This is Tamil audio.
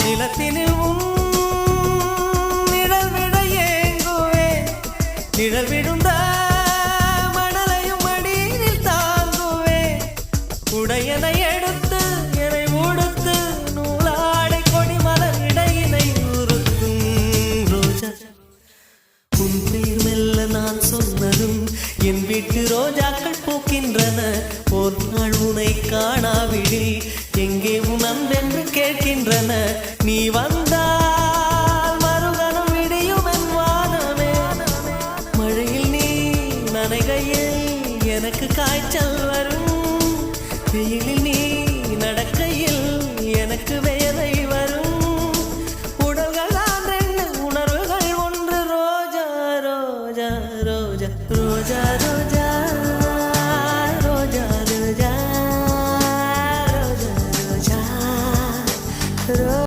நிலத்தினில் நிழல் விட ஏங்குவேன் நிழல் விழுந்த மணலையும் மடியில் தாங்குவேன் உடையனை எடுத்து என்னை உடுத்து நூலாடை கொடிமலர் இடையினை உறுத்தும் ரோஜா உன் பேர் மெல்ல நான் சொன்னதும் என் வீட்டு ரோஜாக்கள் பூக்கின்றன ஒரு நாள் உனை காணாவிடில் எங்கே உன் அன்பென்று கேட்கின்றன நீ வந்து